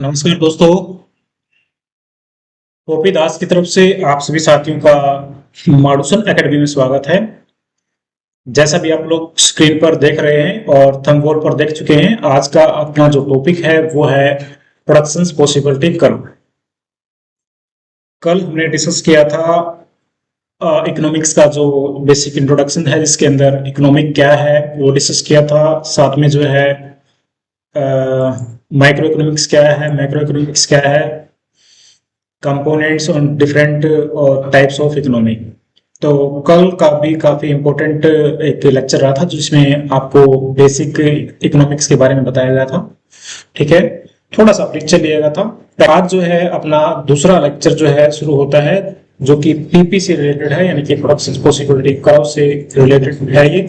नमस्कार दोस्तों। ओपी दास की तरफ से आप सभी साथियों का माडूसन एकेडमी में स्वागत है। जैसा भी आप लोग स्क्रीन पर देख रहे हैं और थंबनेल पर देख चुके हैं, आज का अपना जो टॉपिक है वो है प्रोडक्शन पॉसिबिलिटी कर्व। कल हमने डिस्कस किया था इकोनॉमिक्स का जो बेसिक इंट्रोडक्शन है, जिसके अंदर इकोनॉमिक क्या है वो डिस्कस किया था। साथ में जो है माइक्रो इकोनॉमिक्स क्या है, मैक्रो इकोनॉमिक्स क्या है, components on different types of economy. तो कल का भी काफी इम्पोर्टेंट एक लेक्चर रहा था जिसमें आपको बेसिक इकोनॉमिक्स के बारे में बताया गया था। ठीक है, थोड़ा सा परिचय लिया गया था। आज जो है अपना दूसरा लेक्चर जो है शुरू होता है, जो कि पीपी से रिलेटेड है, यानी कि प्रोडक्शन पॉसिबिलिटी कर्व से रिलेटेड है ये।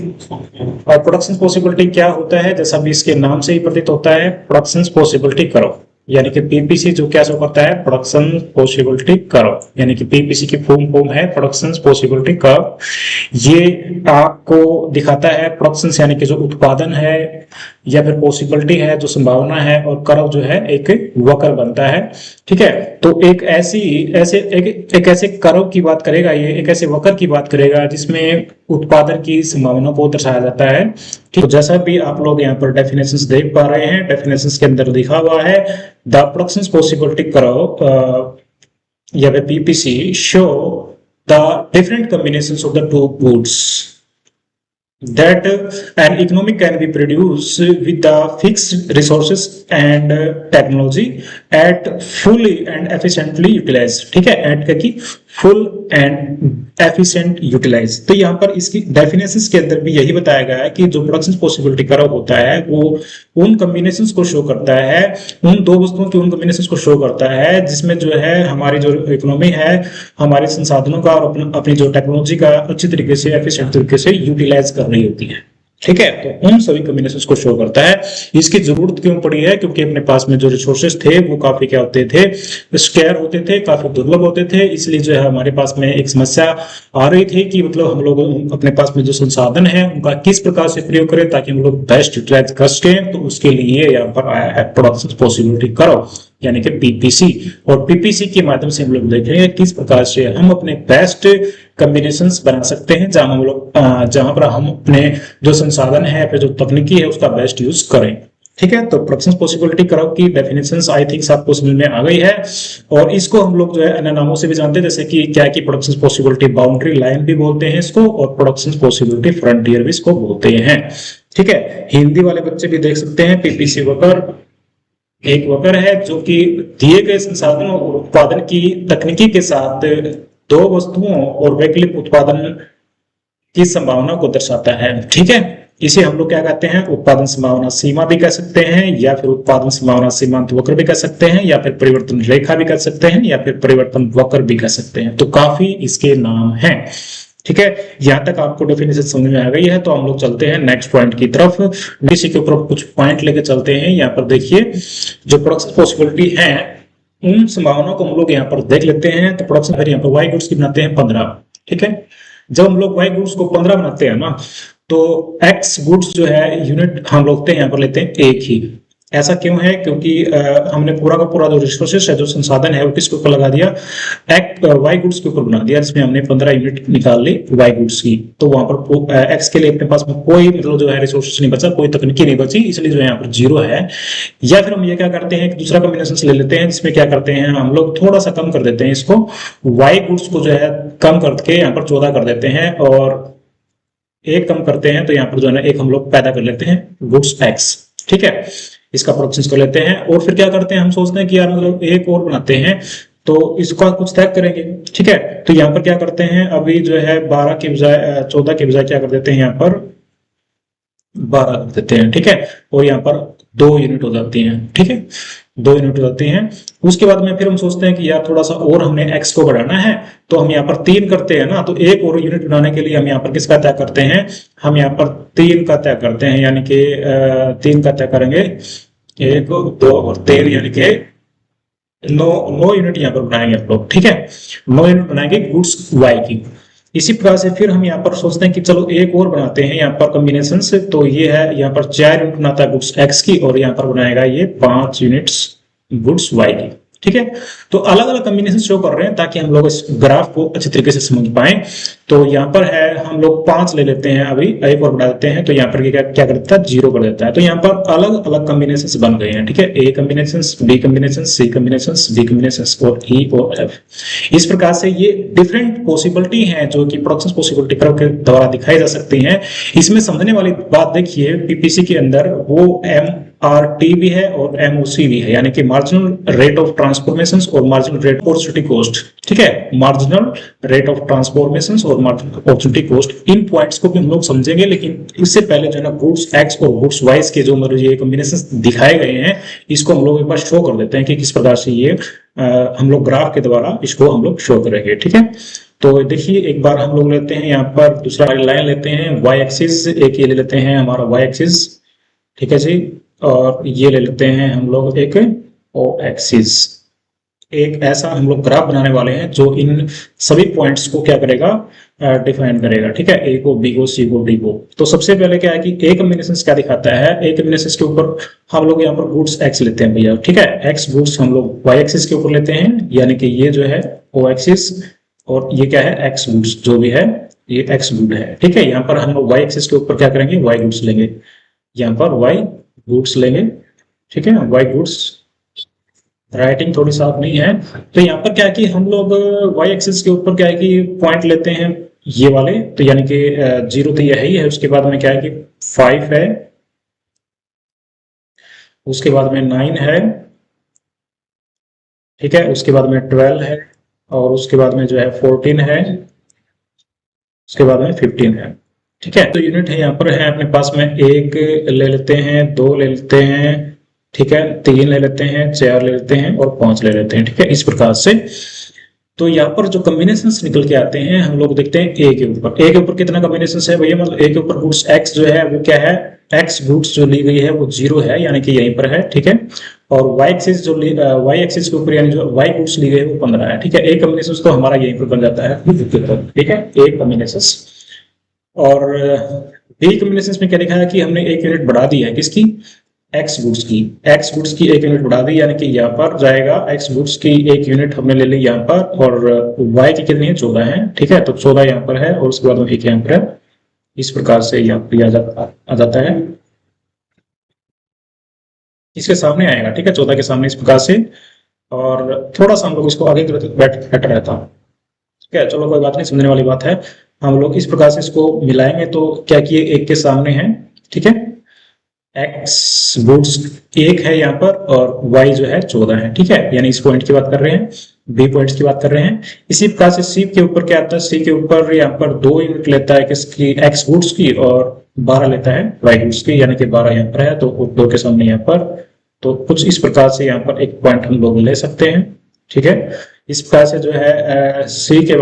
और प्रोडक्शन पॉसिबिलिटी क्या होता है, जैसा भी इसके नाम से ही प्रतीत होता है, प्रोडक्शन पॉसिबिलिटी कर्व, यानी कि पीपीसी जो क्या शो करता है, प्रोडक्शन पॉसिबिलिटी कर्व, यानी कि पीपीसी की फुल फॉर्म है प्रोडक्शन पॉसिबिलिटी कर्व। ये आपको दिखाता है प्रोडक्शन यानी कि जो उत्पादन है या फिर पॉसिबिलिटी है, जो संभावना है, और कर्व जो है एक वक्र बनता है। ठीक है, तो एक ऐसे कर्व की बात करेगा, ये एक ऐसे वक्र की बात करेगा जिसमें उत्पादन की संभावना को दर्शाया जाता है। ठीक, तो जैसा भी आप लोग यहाँ पर डेफिनेशंस देख पा रहे हैं, डेफिनेशंस के अंदर लिखा हुआ है द प्रोडक्शन पॉसिबिलिटी कर्व या फिर PPC show the different combinations of the two goods that an economy can be produced with the fixed resources and technology at fully and efficiently utilized। ठीक है, eight का की full and efficient utilise. तो यहाँ पर इसकी definitions के अंदर भी यही बताया गया है कि जो प्रोडक्शन पॉसिबिलिटी कर्व होता है वो उन कॉम्बिनेशंस को शो करता है, उन दो वस्तुओं की उन कॉम्बिनेशंस को शो करता है जिसमें जो है हमारी जो इकोनॉमी है, हमारे संसाधनों का और अपनी जो टेक्नोलॉजी का अच्छी तरीके से एफिशिएंट तरीके से यूटिलाइज कर रही होती है। ठीक है, तो उन सभी कॉम्बिनेशंस को शो करता है। इसकी जरूरत क्यों पड़ी है, क्योंकि अपने पास में जो रिसोर्सेज थे वो काफी क्या होते थे, स्केयर होते थे, काफी दुर्लभ होते थे। इसलिए जो है हमारे पास में एक समस्या आ रही थी कि मतलब हम लोग अपने पास में जो संसाधन है उनका किस प्रकार से प्रयोग करें ताकि हम लोग बेस्ट यूटिलाइज कर सकें। तो उसके लिए यहाँ पर आया है प्रोडक्शन पॉसिबिलिटी कर्व, यानी कि पीपीसी। और पीपीसी के माध्यम से हम लोग देखेंगे किस प्रकार से हम अपने बेस्ट कॉम्बिनेशंस बना सकते हैं, जहां पर हम अपने जो संसाधन है, फिर जो तकनीकी है, उसका बेस्ट यूज करें। ठीक है, तो प्रोडक्शन पॉसिबिलिटी कर्व की डेफिनेशंस आई थिंक आपको समझ में आ गई है। और इसको हम लोग जो है अन्य नामों से भी जानते हैं, जैसे कि क्या की प्रोडक्शन पॉसिबिलिटी बाउंड्री लाइन भी बोलते हैं इसको, और प्रोडक्शन पॉसिबिलिटी फ्रंटियर भी इसको बोलते हैं। ठीक है, हिंदी वाले बच्चे भी देख सकते हैं पीपीसी वक्र एक वक्र है जो कि दिए गए संसाधनों और उत्पादन की तकनीकी के साथ दो वस्तुओं और वैकल्पिक उत्पादन की संभावना को दर्शाता है। ठीक है, इसे हम लोग क्या कहते हैं, उत्पादन संभावना सीमा भी कह सकते हैं, या फिर उत्पादन संभावना सीमांत वक्र भी कह सकते हैं, या फिर परिवर्तन रेखा भी कह सकते हैं, या फिर परिवर्तन वक्र भी कह सकते हैं। तो काफी इसके नाम हैं। ठीक है, यहां तक आपको डेफिनेशन समझ में आ गई है, तो हम लोग चलते हैं नेक्स्ट पॉइंट की तरफ। इसी के ऊपर कुछ पॉइंट लेके चलते हैं। यहाँ पर देखिए, जो प्रोडक्शन पॉसिबिलिटी है उन संभावनाओं को हम लोग यहाँ पर देख लेते हैं। तो प्रोडक्शन फिर यहाँ पर वाई गुड्स की बनाते हैं 15। ठीक है, जब हम लोग वाई गुड्स को 15 बनाते हैं ना, तो एक्स गुड्स जो है यूनिट हम लोग यहाँ पर लेते हैं एक ही। ऐसा क्यों है, क्योंकि हमने पूरा का पूरा जो रिसोर्सेस है, जो संसाधन है, वो किसके ऊपर लगा दिया, वाई गुड्स के ऊपर बना दिया, जिसमें हमने 15 यूनिट निकाल ली वाई गुड्स की। तो वहां पर एक्स के लिए अपने पास में कोई मतलब जो है रिसोर्सेस नहीं बचा, कोई तकनीकी नहीं बची, इसलिए जो है यहाँ पर 0 है। या फिर हम ये क्या करते हैं, दूसरा कॉम्बिनेशन ले लेते हैं, जिसमें क्या करते हैं, हम लोग थोड़ा सा कम कर देते हैं इसको, वाई गुड्स को जो है कम करके यहाँ पर 14 कर देते हैं, और एक कम करते हैं तो यहाँ पर जो है ना एक हम लोग पैदा कर लेते हैं गुड्स एक्स। ठीक है, इसका प्रोडक्शन को लेते हैं, और फिर क्या करते हैं, हम सोचते हैं कि यार मतलब एक और बनाते हैं तो इसका कुछ तय करेंगे। ठीक है, तो यहाँ पर क्या करते हैं, अभी जो है 12 के बजाय 14 के बजाय क्या कर देते हैं, यहाँ पर 12 कर देते हैं। ठीक है, और यहाँ पर 2 यूनिट हो जाती हैं। ठीक है, 2 यूनिट हो जाती हैं। उसके बाद में फिर हम सोचते हैं कि यार थोड़ा सा और हमने एक्स को बढ़ाना है, तो हम यहाँ पर 3 करते हैं ना, तो एक और यूनिट बनाने के लिए हम यहाँ पर किसका तय करते हैं, हम यहाँ पर 3 का तय करते हैं, यानी कि 3 का तय करेंगे, 1 2 और 3, यानी कि 9 यूनिट यहाँ पर बनाएंगे आप लोग। ठीक है, 9 यूनिट बनाएंगे गुड्स वाई की। इसी प्रकार से फिर हम यहाँ पर सोचते हैं कि चलो एक और बनाते हैं यहाँ पर कॉम्बिनेशन से, तो ये है यहाँ पर 4 यूनिट बनाता है गुड्स एक्स की, और यहाँ पर बनाएगा ये 5 यूनिट्स गुड्स वाई की। ठीक है, तो अलग अलग कॉम्बिनेशन शो कर रहे हैं ताकि हम लोग इस ग्राफ को अच्छे तरीके से समझ पाए। तो यहाँ पर है, हम लोग 5 ले लेते हैं, अभी एक और बढ़ा देते हैं, तो यहाँ पर क्या क्या कर देता है, 0 कर देता है। तो यहाँ पर अलग अलग कॉम्बिनेशन बन गए हैं। ठीक है, A combination, B combination, C combination, D combination और ई और एफ। इस प्रकार से ये डिफरेंट पॉसिबिलिटी हैं जो कि प्रोडक्शन पॉसिबिलिटी कर्व के द्वारा दिखाई जा सकती हैं। इसमें समझने वाली बात देखिए, पीपीसी के अंदर वो MRT भी है और MOC भी है, यानी कि मार्जिनल रेट ऑफ ट्रांसफॉर्मेशन और मार्जिनल रेट अपॉर्चुनिटी कॉस्ट। ठीक है, मार्जिनल रेट ऑफ ट्रांसफॉर्मेशन और मार्जिनल अपॉर्चुनिटी कॉस्ट, इन पॉइंट्स को भी हम लोग समझेंगे। लेकिन इससे पहले जो है ना, गुड्स एक्स और गुड्स वाइज के जो मतलब ये कॉम्बिनेशन दिखाए गए हैं, इसको हम लोग एक बार शो कर देते हैं कि किस प्रकार से ये हम लोग ग्राफ के द्वारा इसको हम लोग शो करेंगे। ठीक है, तो देखिए एक बार हम लोग लेते हैं यहाँ पर दूसरा लाइन लेते हैं, वाई एक्सिस, एक ये ले लेते हैं हमारा वाई एक्सिस। ठीक है जी, और ये ले लेते हैं हम लोग एक ओ एक्सिस। एक ऐसा हम लोग ग्राफ बनाने वाले हैं जो इन सभी पॉइंट्स को क्या करेगा, डिफाइन करेगा। ठीक है, ए को, बी को, सी को, डी को। तो सबसे पहले क्या है कि ए कॉम्बिनेशन क्या दिखाता है, ए कॉम्बिनेशन के ऊपर हम लोग यहाँ पर गुड्स एक्स लेते हैं भैया। ठीक है, एक्स गुड्स हम लोग वाई एक्सिस के ऊपर लेते हैं, यानी कि ये जो है ओ एक्सिस और ये क्या है, एक्स गुड्स जो भी है ये एक्स गुड है। ठीक है, यहाँ पर हम लोग वाई एक्सिस के ऊपर क्या करेंगे, वाई गुड्स लेंगे, यहाँ पर वाई गुड्स लेंगे। ठीक है, वाई गुड्स, राइटिंग थोड़ी साफ नहीं है। तो यहाँ पर क्या है कि हम लोग वाई एक्सिस के ऊपर क्या है कि पॉइंट लेते हैं ये वाले, तो यानी कि 0 तो यही है, उसके बाद में क्या है कि 5 है, उसके बाद में 9 है। ठीक है, उसके बाद में 12 है, और उसके बाद में जो है 14 है, उसके बाद में 15 है। ठीक है, तो यूनिट है यहाँ पर है अपने पास में, 1 ले लेते हैं, 2 ले लेते हैं, ठीक है, 3 ले लेते हैं, 4 ले लेते हैं और 5 ले लेते हैं। ठीक है, इस प्रकार से तो यहाँ पर जो कॉम्बिनेशंस निकल के आते हैं, हम लोग देखते हैं ए के ऊपर। ए के ऊपर कितना कॉम्बिनेशंस है भैया, मतलब ए के ऊपर गुड्स एक्स जो है वो क्या है, एक्स गुड्स जो ली गई है वो 0 है, यानी कि यहीं पर है। ठीक है, और वाई एक्सिस जो वाई एक्सिस के ऊपर यानी जो वाई गुड्स ली गई है वो 15 है। ठीक है, ए कॉम्बिनेशंस तो हमारा यहीं पर बन जाता है। ठीक है, ए कॉम्बिनेशंस। और बी कॉम्बिनेशंस में क्या लिखा है कि हमने एक यूनिट बढ़ा दी है, किसकी, एक्स गुड्स की। एक्स गुड्स की एक यूनिट बढ़ा दी, यानी कि यहाँ पर जाएगा एक्स गुड्स की एक यूनिट हमने ले ली यहाँ पर, और वाई की कितनी है, 14 है। ठीक है, तो 14 यहाँ पर है और उसके बाद में एक यहाँ पर है। इस प्रकार से यहाँ पर आ जाता है, इसके सामने आएगा। ठीक है, 14 के सामने इस प्रकार से, और थोड़ा सा हम लोग इसको आगे बेटर रहता। ठीक है, चलो कोई बात नहीं, समझने वाली बात है। हम लोग इस प्रकार से इसको मिलाएंगे तो क्या किए, एक के सामने है। ठीक है, एक्स गुड्स 1 है यहाँ पर और वाई जो है 14 है। ठीक है, यानी इस पॉइंट की बात कर रहे हैं, बी पॉइंट्स की बात कर रहे हैं। इसी प्रकार से सी के ऊपर क्या आता है, सी के ऊपर यहाँ पर 2 यूनिट लेता है किसकी, एक्स गुड्स की, और 12 लेता है वाई गुड्स की, यानी कि 12 यहाँ पर है तो 2 के सामने यहाँ पर। तो कुछ इस प्रकार से यहाँ पर एक पॉइंट हम लोग ले सकते हैं। ठीक है, इस प्रकार से जो है सी के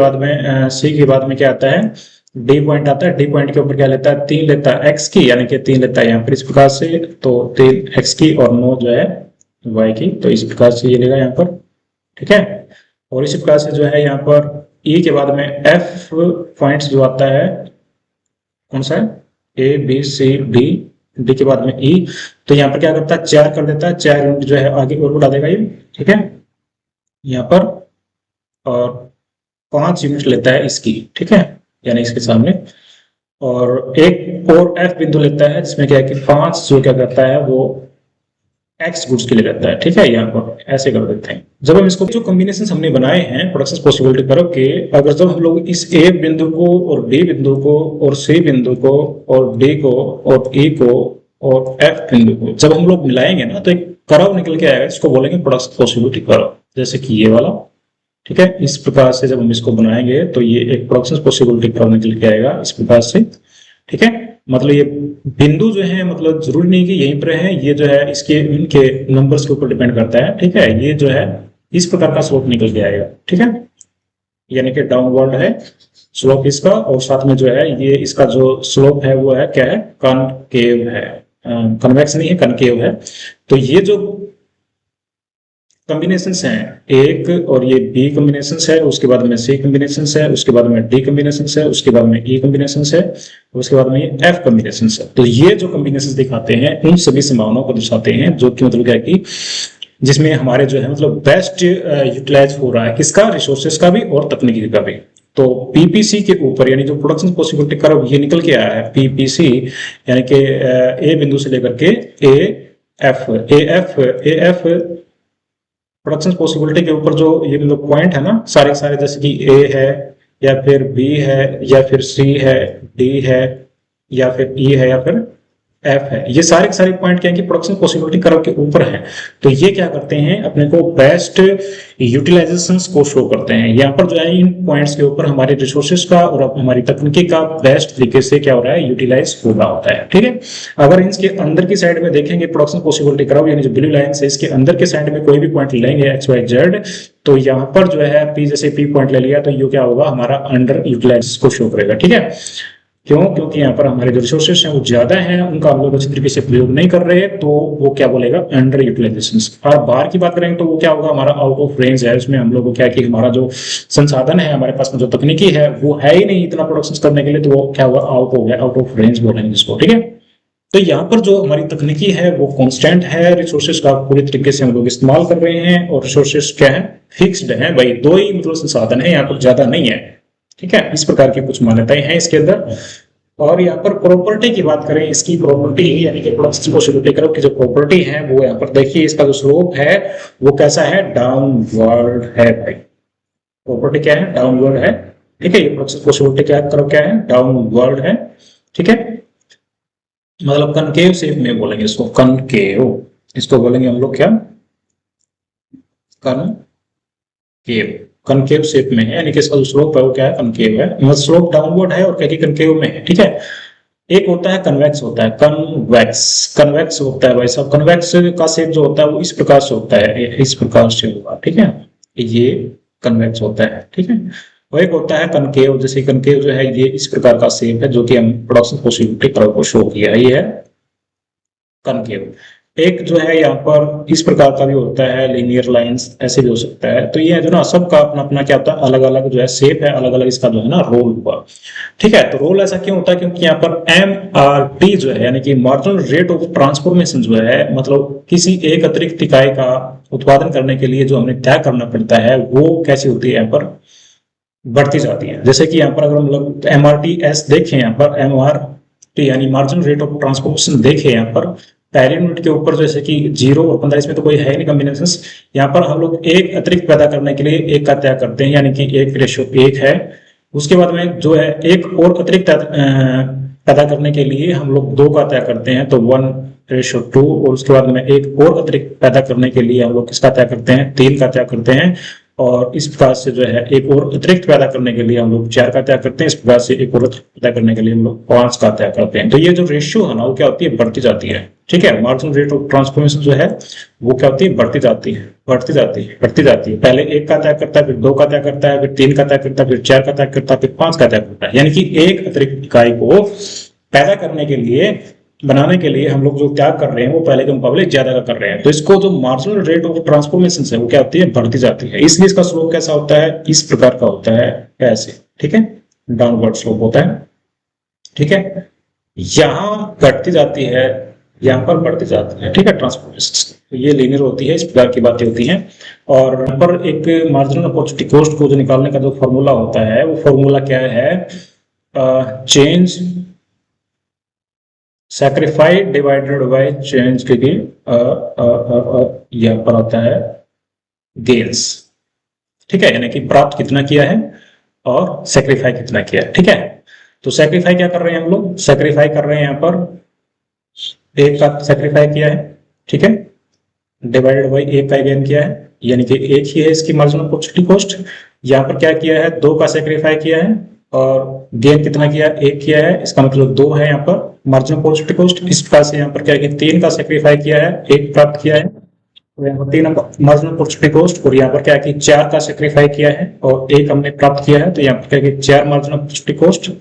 बाद में क्या आता है, डी पॉइंट आता है। डी पॉइंट के ऊपर क्या लेता है, 3 लेता है एक्स की, यानी कि 3 लेता है यहाँ पर इस प्रकार से, तो 3 एक्स की और 9 जो है वाई की, तो इस प्रकार से ये लेगा यहाँ पर। ठीक है, और इसी प्रकार से जो है यहाँ पर ई के बाद में एफ पॉइंट्स जो आता है, कौन सा है, A B C D, D के बाद में ई, तो यहाँ पर क्या करता है, 4 कर देता है, 4 यूनिट जो है आगे और बढ़ा देगा ये। ठीक है, यहाँ पर, और 5 यूनिट लेता है इसकी। ठीक है, यानी इसके सामने, और एक और एफ बिंदु लेता है जिसमें क्या है कि 5 जो क्या करता है वो एक्स गुड्स के लिए रहता है। ठीक है, यहाँ पर ऐसे कर देते हैं। जब हम इसको जो कॉम्बिनेशन हमने बनाए हैं प्रोडक्शन पॉसिबिलिटी कर्व के, अगर जब हम लोग इस ए बिंदु को और बी बिंदु को और सी बिंदु को और डी को और ई को और एफ बिंदु को जब हम लोग मिलाएंगे ना, तो एक कर्व निकल के आएगा, इसको बोलेंगे प्रोडक्शन पॉसिबिलिटी कर्व, जैसे कि ये वाला। ठीक है, इस प्रकार से जब हम इसको बनाएंगे तो ये एक प्रोडक्शन पॉसिबिलिटी कर्व निकल के आएगा इस प्रकार से। ठीक है, मतलब ये बिंदु जो है, मतलब जरूरी नहीं कि यहीं पर है, ये जो है इसके इनके नंबर्स के ऊपर डिपेंड करता है। ठीक है, ये जो है इस प्रकार का स्लोप निकल के आएगा। ठीक है, यानी कि डाउनवर्ड है स्लोप इसका, और साथ में जो है ये इसका जो स्लोप है वो है क्या है, कॉनकेव है, कन्वेक्स नहीं है, कनकेव है। तो ये जो कॉम्बिनेशंस हैं, एक और ये बी कॉम्बिनेशंस है, उसके बाद में सी कॉम्बिनेशंस है, उसके बाद में डी कॉम्बिनेशंस है, उसके बाद में ई कॉम्बिनेशंस है, उसके बाद में ये एफ कॉम्बिनेशंस है। तो ये जो कॉम्बिनेशंस दिखाते हैं उन सभी संभावनाओं को दर्शाते हैं, जो कि मतलब क्या है कि जिसमें हमारे जो है मतलब बेस्ट यूटिलाइज हो रहा है किसका, रिसोर्सेज का भी और तकनीकी का भी। तो पीपीसी के ऊपर यानी जो प्रोडक्शन पॉसिबिलिटी कर्व ये निकल के आया है पीपीसी, यानी कि ए बिंदु से लेकर के ए एफ प्रोडक्शन पॉसिबिलिटी के ऊपर जो ये मतलब पॉइंट है ना सारे सारे, जैसे कि ए है या फिर बी है या फिर सी है, डी है या फिर ई है या फिर एफ है, ये सारे के सारे पॉइंट क्या है कि प्रोडक्शन पॉसिबिलिटी कर्व के ऊपर है। तो ये क्या करते हैं, अपने को बेस्ट यूटिलाइजेशंस को शो करते हैं। यहाँ पर जो है इन पॉइंट्स के ऊपर हमारे रिसोर्सेज का और हमारी तकनीकी का बेस्ट तरीके से क्या हो रहा है, यूटिलाइज हो रहा होता है। ठीक है, अगर इसके अंदर की साइड में देखेंगे प्रोडक्शन पॉसिबिलिटी कर्व, यानी जो ब्लू लाइन से इसके अंदर के साइड में कोई भी पॉइंट लेंगे एक्स वाई जेड, तो यहाँ पर जो है पी, जैसे पी पॉइंट ले लिया तो ये क्या होगा, हमारा अंडर यूटिलाइज को शो करेगा। ठीक है, क्यों, क्योंकि यहाँ पर हमारे जो रिसोर्सेज हैं वो ज्यादा हैं, उनका हम लोग अच्छी तरीके से प्रयोग नहीं कर रहे, तो वो क्या बोलेगा, अंडर यूटिलाइजेशन। और बाहर की बात करेंगे तो वो क्या होगा, हमारा आउट ऑफ रेंज है। उसमें हम लोग को क्या है कि हमारा जो संसाधन है, हमारे पास में जो तकनीकी है वो है ही नहीं इतना प्रोडक्शन करने के लिए, तो वो क्या हुआ, आउट हो गया, आउट ऑफ रेंज बोलेंगे जिसको। ठीक है, तो यहाँ पर जो हमारी तकनीकी है वो कांस्टेंट है, रिसोर्सेज का पूरी तरीके से हम लोग इस्तेमाल कर रहे हैं, और रिसोर्सेज क्या है, फिक्स्ड है भाई, दो ही मतलब संसाधन है, यहाँ पर ज्यादा नहीं है। ठीक है, इस प्रकार की कुछ मान्यताएं हैं इसके अंदर। और यहाँ पर प्रॉपर्टी की बात करें, इसकी प्रॉपर्टी यानी कि प्रोडक्शन पॉसिबिलिटी कर्व की जो प्रॉपर्टी है वो यहाँ पर देखिए, इसका जो स्लोप है वो कैसा है, डाउनवर्ड है भाई। प्रॉपर्टी क्या है, डाउनवर्ड है। ठीक है, ये प्रोडक्शन पॉसिबिलिटी क्या कर्व क्या है, डाउनवर्ड है। ठीक है, मतलब कनकेव शेप में बोलेंगे इसको, कनकेव, इसको बोलेंगे हम लोग क्या, कनकेव, कनकेव शेप में है, यानी कि इसका जो स्लोप है वो क्या है, कनकेव है, मतलब स्लोप डाउनवर्ड है और क्या कि कनकेव में है। ठीक है, एक होता है कन्वेक्स, होता है कन्वेक्स, कन्वेक्स होता है भाई साहब, कन्वेक्स का शेप जो होता है वो इस प्रकार से होता है, इस प्रकार से होगा। ठीक है, ये कन्वेक्स होता है। ठीक है, और एक होता है कनकेव, जैसे कनकेव जो है ये इस प्रकार का शेप है, जो कि हम प्रोडक्शन पॉसिबिलिटी कर्व को शो किया है, ये है कनकेव। एक जो है यहाँ पर इस प्रकार का भी होता है, लीनियर लाइंस ऐसे भी हो सकता है। तो ये जो ना सबका अपना अपना क्या होता है, अलग अलग जो है शेप है, अलग अलग इसका जो है ना रोल हुआ। ठीक है, तो रोल ऐसा क्यों होता है, क्योंकि यहाँ पर MRT जो है यानी कि मार्जिनल रेट ऑफ ट्रांसफॉर्मेशन जो है, मतलब किसी एक अतिरिक्त इकाई का उत्पादन करने के लिए जो हमें त्याग करना पड़ता है वो कैसी होती है, यहाँ पर बढ़ती जाती है। जैसे कि यहाँ पर अगर हम लोग MRTS देखें, यहाँ पर MRT यानी मार्जिनल रेट ऑफ ट्रांसफॉर्मेशन देखें, यहाँ पर पहले यूनिट के ऊपर जैसे कि 0 और 15 इसमें तो कोई है नहीं कॉम्बिनेशन, यहाँ पर हम लोग एक अतिरिक्त पैदा करने के लिए एक का त्याग करते हैं, यानी कि 1:1 है। उसके बाद में जो है एक और अतिरिक्त पैदा करने के लिए हम लोग 2 का त्याग करते हैं, तो 1:2, और उसके बाद में एक और अतिरिक्त पैदा करने के लिए हम लोग किसका त्याग करते हैं, 3 का त्याग करते हैं। और इस प्रकार से जो है एक और अतिरिक्त पैदा करने के लिए हम लोग 4 का त्याग करते हैं, इस प्रकार से एक और अतिरिक्त पैदा करने के लिए हम लोग 5 का त्याग करते हैं। तो ये जो रेशियो है ना वो क्या होती है, बढ़ती जाती है। ठीक है, मार्जिनल रेट ऑफ ट्रांसफॉर्मेशन जो है वो क्या होती है, बढ़ती जाती है, बढ़ती जाती है, बढ़ती जाती है। पहले 1 का त्याग करता है, फिर 2 का त्याग करता है, फिर 3 का त्याग करता है, फिर 4 का त्याग करता है, फिर 5 का त्याग करता है। यानी कि एक अतिरिक्त इकाई को पैदा करने के लिए, बनाने के लिए हम लोग जो त्याग कर रहे हैं वो पहले के मुकाबले ज्यादा का कर रहे हैं। तो इसको जो मार्जिनल रेट ऑफ ट्रांसफॉर्मेशन है वो क्या होती है, बढ़ती जाती है। इसलिए इसका स्लोप कैसा होता है, इस प्रकार का होता है, ऐसे। ठीक है, डाउनवर्ड स्लोप होता है। ठीक है, यहाँ घटती जाती है, यहाँ पर बढ़ती जाती है। ठीक है, ट्रांसफॉर्मेशन तो ये लीनियर होती है, इस प्रकार की बातें होती हैं। और यहाँ पर एक मार्जिनल अपॉर्चुनिटी कॉस्ट को जो निकालने का जो फॉर्मूला होता है वो फॉर्मूला क्या है, change sacrifice divided by change के यहाँ पर आता है गेन्स। ठीक है, यानी कि प्राप्त कितना किया है और सैक्रिफाई कितना किया है। ठीक है, तो सैक्रिफाई क्या कर रहे हैं हम लोग, सैक्रिफाई कर रहे हैं यहाँ पर 1 का सैक्रिफाई किया है। ठीक है, डिवाइडेड बाय 1 का गेन किया है, यानी कि 1 ही है इसकी मार्जिनल अपॉर्चुनिटी कॉस्ट। यहाँ पर क्या किया है, 2 का सैक्रिफाई किया है और गेन कितना किया, 1 किया है, इसका मतलब 2 है यहाँ पर मार्जिनल अपॉर्चुनिटी कॉस्ट। इस प्रकार से यहाँ पर क्या है कि 3 का सैक्रिफाई किया है, 1 प्राप्त किया है, तो यहाँ पर 3 मार्जिनल अपॉर्चुनिटी कॉस्ट। और यहाँ पर क्या है कि 4 का सैक्रिफाई किया है और 1 हमने प्राप्त किया है, तो यहाँ पर क्या है कि 4 मार्जिनल अपॉर्चुनिटी कॉस्ट।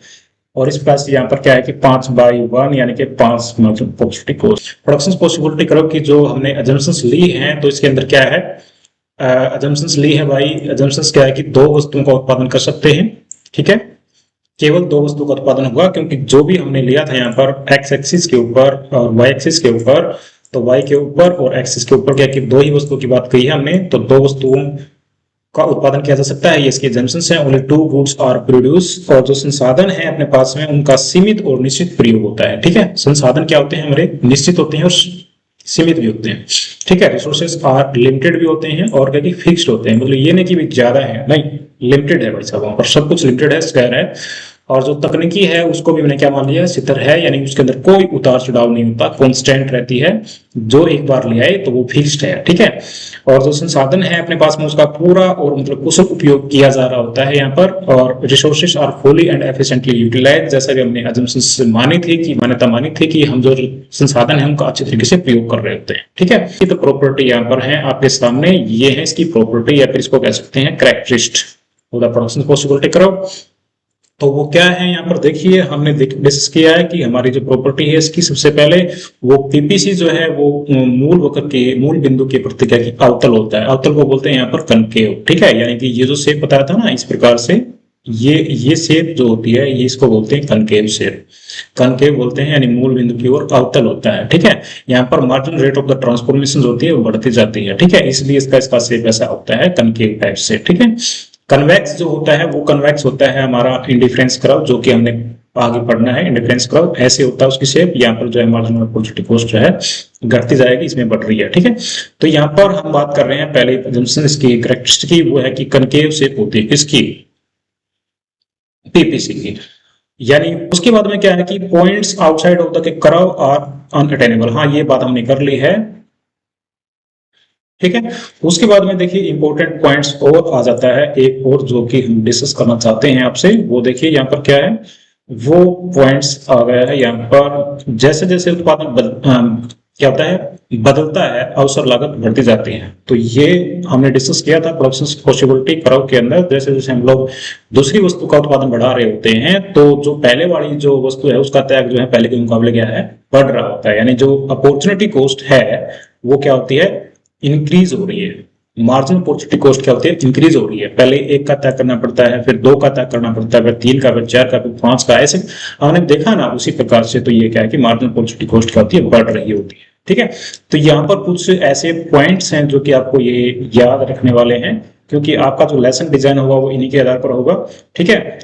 और इस प्रकार से यहाँ पर क्या है कि 5/1 यानी कि 5 marginal opportunity cost. Production possibility curve की जो हमने अजम्पशंस ली हैं, तो इसके अंदर क्या है, अजम्पशंस ली है भाई। अजम्पशंस क्या है कि 2 वस्तुओं का उत्पादन कर सकते हैं। ठीक है, केवल 2 वस्तु का उत्पादन होगा, क्योंकि जो भी हमने लिया था यहाँ पर एक्स एक्सिस के ऊपर और वाई एक्सिस के ऊपर, तो y के ऊपर और एक्सिस के ऊपर क्या कि दो ही वस्तुओं की बात कही है हमने, तो दो वस्तुओं का उत्पादन किया जा सकता है, ये इसके एग्जाम्पशंस हैं। Only two goods are produce, और जो संसाधन है अपने पास में उनका सीमित और निश्चित प्रयोग होता है। ठीक है, संसाधन क्या होते हैं हमारे, निश्चित होते हैं और सीमित भी होते हैं। ठीक है, रिसोर्सेज आर लिमिटेड भी होते हैं और क्या कि फिक्स्ड होते हैं, मतलब ये नहीं कि भी ज्यादा है, नहीं, लिमिटेड है भाई साहब, वहां पर सब कुछ लिमिटेड है, स्क्वायर है। और जो तकनीकी है उसको भी मैंने क्या मान लिया, स्थिर है, यानी उसके अंदर कोई उतार चढ़ाव नहीं होता, कांस्टेंट रहती है, जो एक बार ले आए तो वो फिक्स्ड है। ठीक है, और जो संसाधन है अपने पास में उसका पूरा और मतलब कुशल उपयोग किया जा रहा होता है यहाँ पर, और resources are fully and efficiently utilize, जैसा कि हमने assumptions मानी थी कि मान्यता मानी थी कि हम जो संसाधन है उनका अच्छे तरीके से प्रयोग कर रहे होते हैं। ठीक है, तो प्रॉपर्टी यहाँ पर है आपके सामने, ये है इसकी प्रॉपर्टी, या फिर इसको कह सकते हैं characteristic of the production possibility curve. तो वो क्या है यहाँ पर देखिए, हमने डिस्कस किया है कि हमारी जो प्रॉपर्टी है इसकी सबसे पहले वो पीपीसी जो है वो मूल वक्र के मूल बिंदु के प्रति क्या कि अवतल होता है, अवतल को बोलते हैं यहाँ पर कनकेव। ठीक है, यानी कि ये जो शेप बताया था ना इस प्रकार से, ये शेप जो होती है ये इसको बोलते हैं कनकेव शेप, कनकेव बोलते हैं, यानी मूल बिंदु की ओर अवतल होता है। ठीक है, यहाँ पर marginal rate of the transformation होती है वो बढ़ती जाती है। ठीक है, इसलिए इसका शेप ऐसा होता है कनकेव टाइप से। ठीक है, कन्वेक्स जो होता है वो कन्वेक्स होता है हमारा इंडिफरेंस कर्व, जो कि हमने आगे पढ़ना है। इंडिफरेंस कर्व ऐसे होता है उसकी शेप, यहाँ पर जो है मार्जिनल अपॉर्चुनिटी कॉस्ट जो है घटती जाएगी, इसमें बढ़ रही है। ठीक है, तो यहाँ पर हम बात कर रहे हैं पहले जंक्शन इसकी कैरेक्टरिस्टिक की, वो है कि कनकेव शेप होती है किसकी, पीपीसी की। यानी उसके बाद में क्या है कि points outside of the curve are unattainable, हाँ ये बात हमने कर ली है। ठीक है, उसके बाद में देखिए इंपॉर्टेंट पॉइंट्स और आ जाता है एक और, जो कि हम डिस्कस करना चाहते हैं आपसे, वो देखिए यहाँ पर क्या है, वो पॉइंट्स आ गया है यहाँ पर। जैसे जैसे उत्पादन क्या होता है, बदलता है, अवसर लागत बढ़ती जाती है। तो ये हमने डिस्कस किया था प्रोडक्शन पॉसिबिलिटी कर्व के अंदर, जैसे जैसे हम लोग दूसरी वस्तु का उत्पादन बढ़ा रहे होते हैं तो जो पहले वाली जो वस्तु है उसका त्याग जो है पहले के मुकाबले क्या है, बढ़ रहा होता है, यानी जो अपॉर्चुनिटी कॉस्ट है वो क्या होती है, इंक्रीज हो रही है। मार्जिनल अपॉर्चुनिटी कॉस्ट क्या होती है, इंक्रीज हो रही है। पहले एक का त्याग करना पड़ता है, फिर दो का त्याग करना पड़ता है, फिर तीन का, फिर चार का, फिर पांच का, ऐसे हमने देखा ना उसी प्रकार से। तो ये क्या है कि मार्जिनल अपॉर्चुनिटी कॉस्ट क्या होती है, बढ़ रही होती है। ठीक है, तो यहाँ पर कुछ ऐसे पॉइंट्स हैं जो कि आपको ये याद रखने वाले हैं, क्योंकि आपका जो लेसन डिजाइन होगा वो इन्हीं के आधार पर होगा। ठीक है,